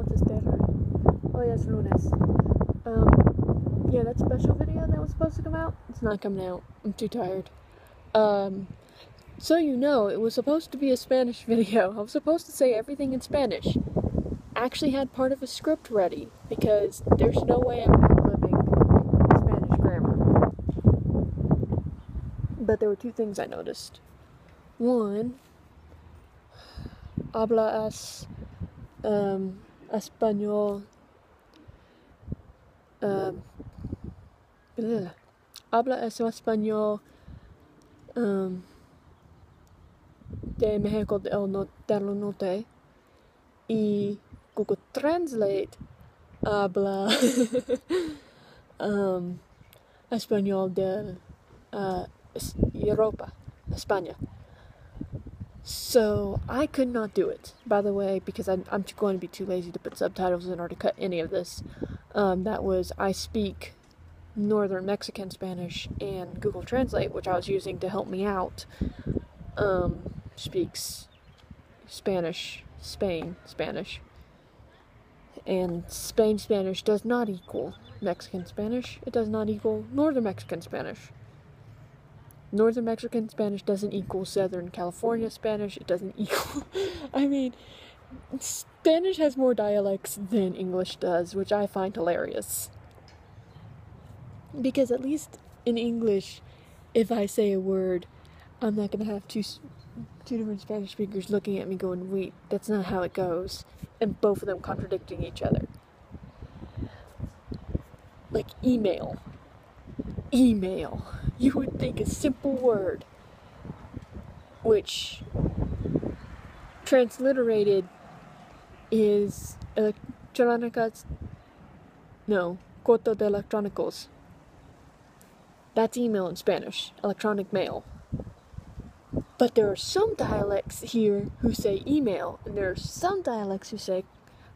martes, terror. Hoy es lunes. Yeah, that special video that was supposed to come out, it's not coming out. I'm too tired. So you know, it was supposed to be a Spanish video. I was supposed to say everything in Spanish. Actually had part of a script ready, because there's no way I'm living Spanish grammar. But there were two things I noticed. One, hablas español. Habla español de México del Norte y Google Translate habla español de Europa, España. So I could not do it, by the way, because I'm going to be too lazy to put subtitles in or to cut any of this. That was, I speak Northern Mexican Spanish, and Google Translate, which I was using to help me out, speaks Spanish, Spain Spanish. And Spain Spanish does not equal Mexican Spanish. It does not equal Northern Mexican Spanish. Northern Mexican Spanish doesn't equal Southern California Spanish. It doesn't equal... I mean, Spanish has more dialects than English does, which I find hilarious. Because at least in English, if I say a word, I'm not going to have two different Spanish speakers looking at me going, wait, that's not how it goes. And both of them contradicting each other. Like email. Email. You would think a simple word, which transliterated is electrónicas, no, corto de electrónicos. That's email in Spanish, electronic mail. But there are some dialects here who say email, and there are some dialects who say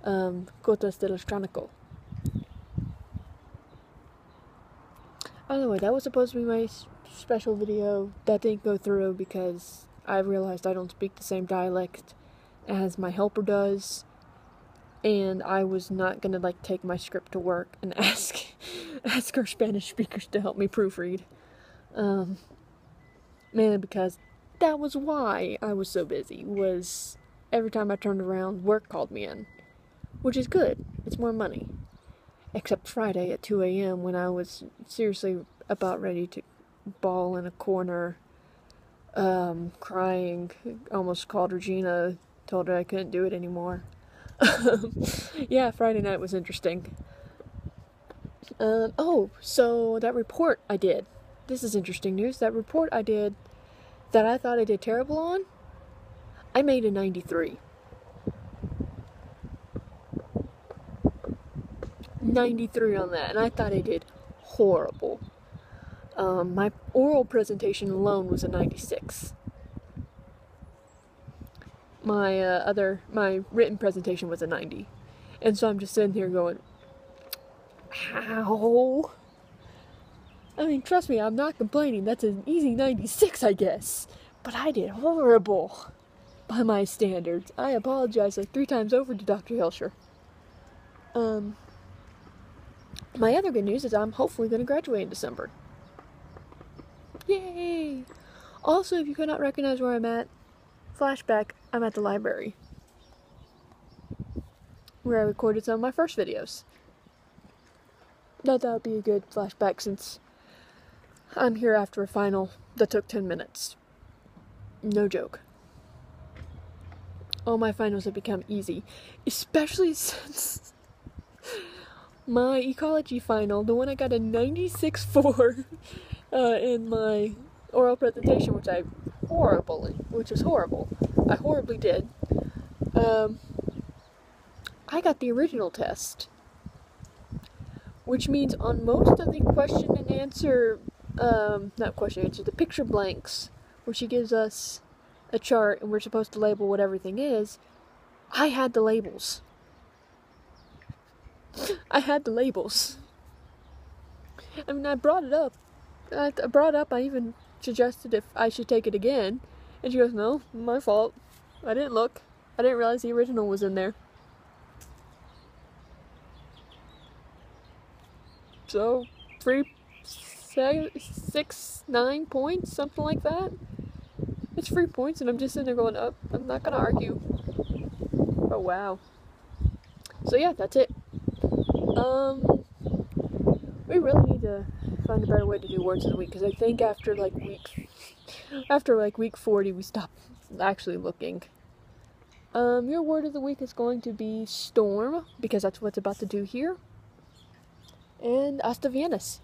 cortos de electrónico. By the way, that was supposed to be my special video. That didn't go through because I realized I don't speak the same dialect as my helper does. And I was not gonna take my script to work and ask our Spanish speakers to help me proofread. Mainly because that was why I was so busy, was every time I turned around, work called me in. Which is good. It's more money. Except Friday at 2 a.m. when I was seriously about ready to bawl in a corner, crying. Almost called Regina, told her I couldn't do it anymore. Yeah, Friday night was interesting. So that report I did. This is interesting news. That report I did that I thought I did terrible on, I made a 93. 93 on that, and I thought I did horrible. My oral presentation alone was a 96. My written presentation was a 90. And so I'm just sitting here going, how? I mean, trust me, I'm not complaining. That's an easy 96, I guess. But I did horrible by my standards. I apologize 3 times over to Dr. Hilscher. My other good news is I'm hopefully going to graduate in December. Yay! Also, if you could not recognize where I'm at, flashback, I'm at the library, where I recorded some of my first videos. Thought that would be a good flashback since I'm here after a final that took 10 minutes. No joke. All my finals have become easy, especially since my ecology final, the one I got a 96 for in my oral presentation, which was horrible. I horribly did. I got the original test, which means on most of the question and answer, the picture blanks, where she gives us a chart and we're supposed to label what everything is, I had the labels. I had the labels. I mean, I brought it up. I even suggested if I should take it again. And she goes, no, my fault. I didn't look. I didn't realize the original was in there. So 9 points, something like that. It's 3 points, and I'm just sitting there going, up. I'm not gonna argue. Oh wow. So yeah, that's it. We really need to find a better way to do words of the week, because I think after week 40 we stop actually looking. Your word of the week is going to be storm, because that's what's about to do here. And hasta Viennas.